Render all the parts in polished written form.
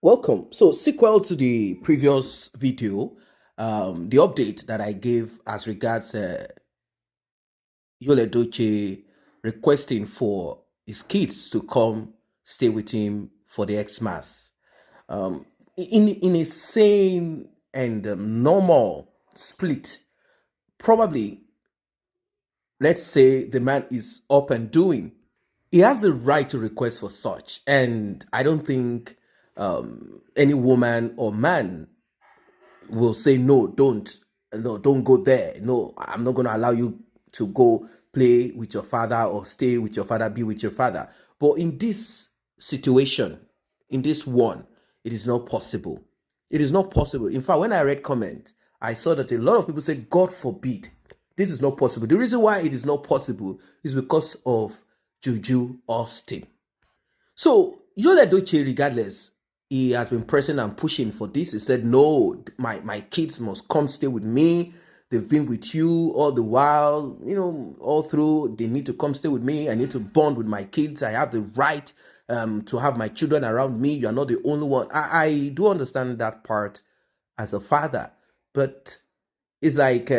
Welcome. So, sequel to the previous video, the update that I gave as regards Yul Edochie requesting for his kids to come stay with him for the Xmas. Um, in a sane and normal split, probably, let's say the man is up and doing. He has the right to request for such, and I don't think any woman or man will say no, don't go there. No, I'm not going to allow you to go play with your father or stay with your father, be with your father. But in this situation, in this one, it is not possible. It is not possible. In fact, when I read comment, I saw that a lot of people said, God forbid, this is not possible. The reason why it is not possible is because of Juju Austin. So Yul Edochie, regardless, he has been pressing and pushing for this. He said, "No, my kids must come stay with me. They've been with you all the while, all through. They need to come stay with me. I need to bond with my kids. I have the right to have my children around me. You are not the only one." I do understand that part as a father, but it's like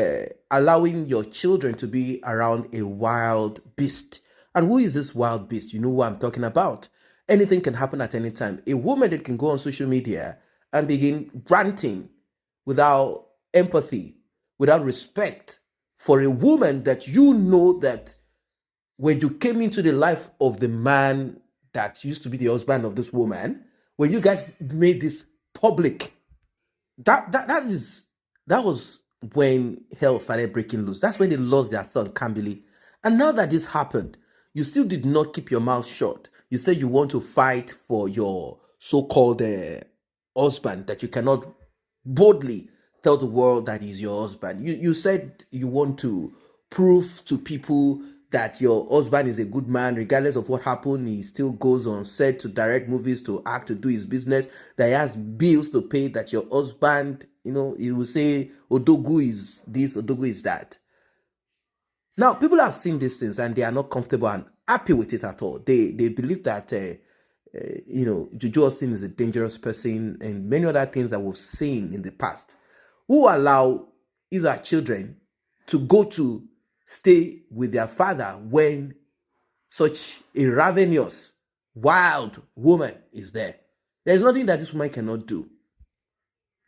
allowing your children to be around a wild beast. And who is this wild beast? You know what I'm talking about. Anything can happen at any time. A woman that can go on social media and begin ranting without empathy, without respect for a woman that you know that when you came into the life of the man that used to be the husband of this woman, when you guys made this public, that was when hell started breaking loose. That's when they lost their son, Kambili. And now that this happened, you still did not keep your mouth shut. You said you want to fight for your so-called husband, that you cannot boldly tell the world that he's your husband. You said you want to prove to people that your husband is a good man, regardless of what happened. He still goes on set to direct movies, to act, to do his business, that he has bills to pay, that your husband, he will say, Odogu is this, Odogu is that. Now, people have seen these things and they are not comfortable and happy with it at all. They believe that, Juju Austin is a dangerous person and many other things that we've seen in the past. Who allow either children to go to stay with their father when such a ravenous, wild woman is there? There's nothing that this woman cannot do.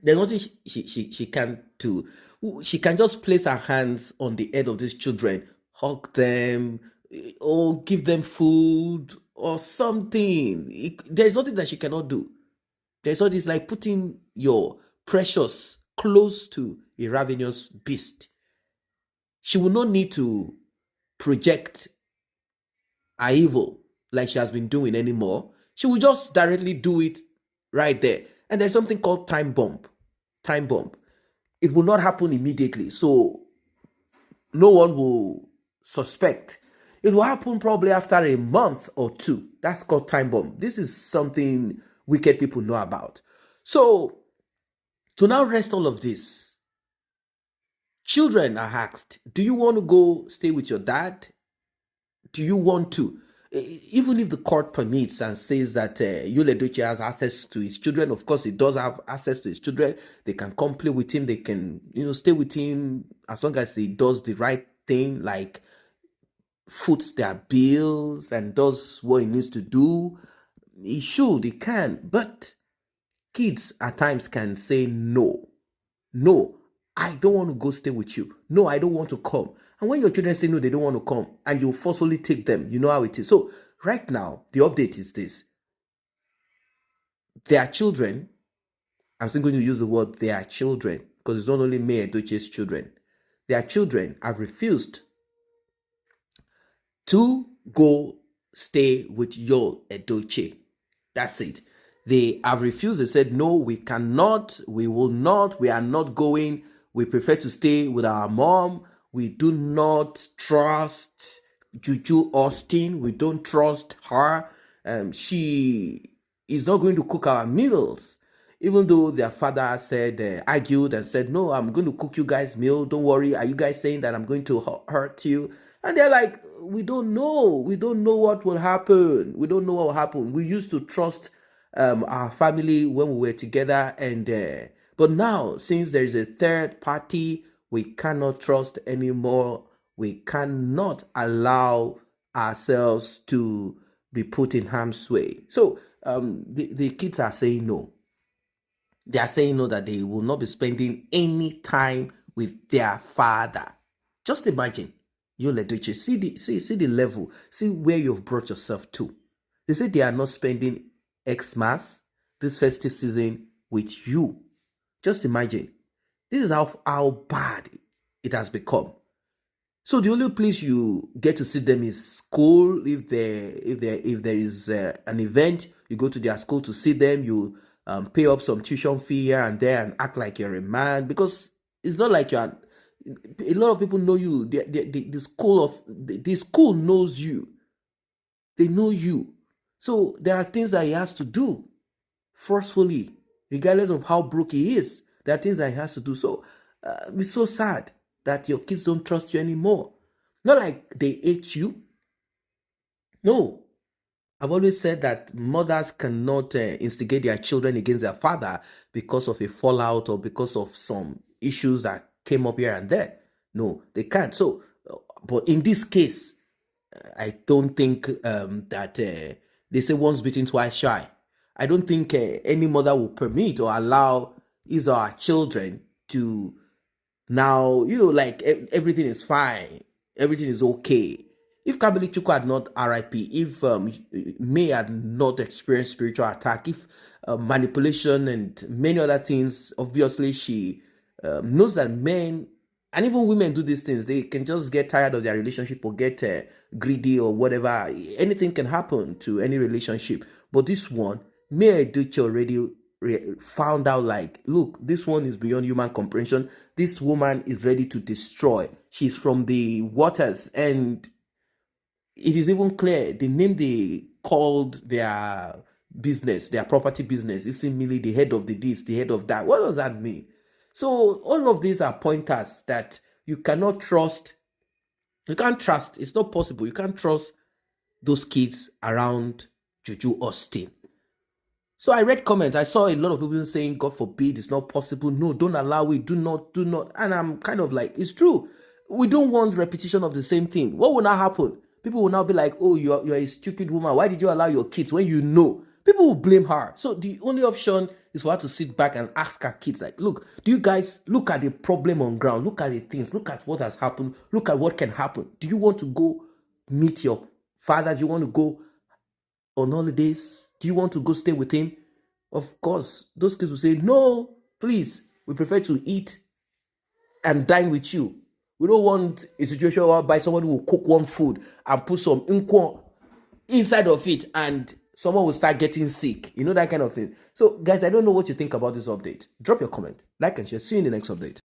There's nothing she can't do. She can just place her hands on the head of these children, hug them, or give them food or something. There's nothing that she cannot do. There's all this like putting your precious close to a ravenous beast. She will not need to project her evil like she has been doing anymore. She will just directly do it right there. And there's something called time bomb. Time bomb. It will not happen immediately. So no one will suspect. It will happen probably after a month or two. That's called time bomb. This is something wicked people know about. So to now rest all of this, children are asked, do you want to go stay with your dad? Do you want to? Even if the court permits and says that Yul Edochie has access to his children, of course he does have access to his children. They can come play with him. They can, stay with him as long as he does the right thing, like foots their bills and does what he needs to do. He can. But kids at times can say no. No, I don't want to go stay with you. No, I don't want to come. And when your children say no, they don't want to come, and you forcefully take them, you know how it is. So right now, the update is this. Their children, I'm still going to use the word their children, because it's not only May Edochie's children. Their children have refused to go stay with Yul Edochie. That's it. They have refused. They said, no, we cannot, we will not, we are not going. We prefer to stay with our mom. We do not trust Juju Austin. We don't trust her. She is not going to cook our meals. Even though their father said, argued and said, no, I'm going to cook you guys meal. Don't worry. Are you guys saying that I'm going to hurt you? And they're like, we don't know. We don't know what will happen. We don't know what will happen. We used to trust our family when we were together, and but now since there is a third party, we cannot trust anymore. We cannot allow ourselves to be put in harm's way. So the kids are saying no. They are saying no, that they will not be spending any time with their father. Just imagine, Yul Edochie, see the level, see where you've brought yourself to. They say they are not spending Xmas, this festive season, with you. Just imagine. This is how bad it has become. So the only place you get to see them is school. If there is an event, you go to their school to see them. You pay up some tuition fee here and there and act like you're a man, because it's not like you're. A lot of people know you. The school knows you. They know you. So there are things that he has to do forcefully, regardless of how broke he is. There are things that he has to do. So it's so sad that your kids don't trust you anymore. Not like they hate you. No. I've always said that mothers cannot instigate their children against their father because of a fallout or because of some issues that came up here and there. No, they can't. So, but in this case, I don't think that they say once bitten, twice shy. I don't think any mother will permit or allow his or her children to now, like everything is fine, everything is okay. If Kabili Chuku had not RIP, if May had not experienced spiritual attack, if manipulation and many other things, obviously she knows that men and even women do these things. They can just get tired of their relationship or get greedy or whatever. Anything can happen to any relationship. But this one, May Edochie already found out, like, look, this one is beyond human comprehension. This woman is ready to destroy. She's from the waters, and it is even clear the name they called their business, their property business, is seemingly the head of this, the head of that. What does that mean? So all of these are pointers that you cannot trust. You can't trust. It's not possible. You can't trust those kids around Juju Austin. So I read comments. I saw a lot of people saying, God forbid, it's not possible. No, don't allow it. Do not. And I'm kind of like, it's true. We don't want repetition of the same thing. What will now happen? People will now be like, oh, you're a stupid woman. Why did you allow your kids when you know? People will blame her. So the only option is for her to sit back and ask her kids, like, look, do you guys look at the problem on ground? Look at the things. Look at what has happened. Look at what can happen. Do you want to go meet your father? Do you want to go on holidays? Do you want to go stay with him? Of course, those kids will say, no, please, we prefer to eat and dine with you. We don't want a situation whereby somebody will cook one food and put some nkwo inside of it and someone will start getting sick. You know, that kind of thing. So, guys, I don't know what you think about this update. Drop your comment, like and share. See you in the next update.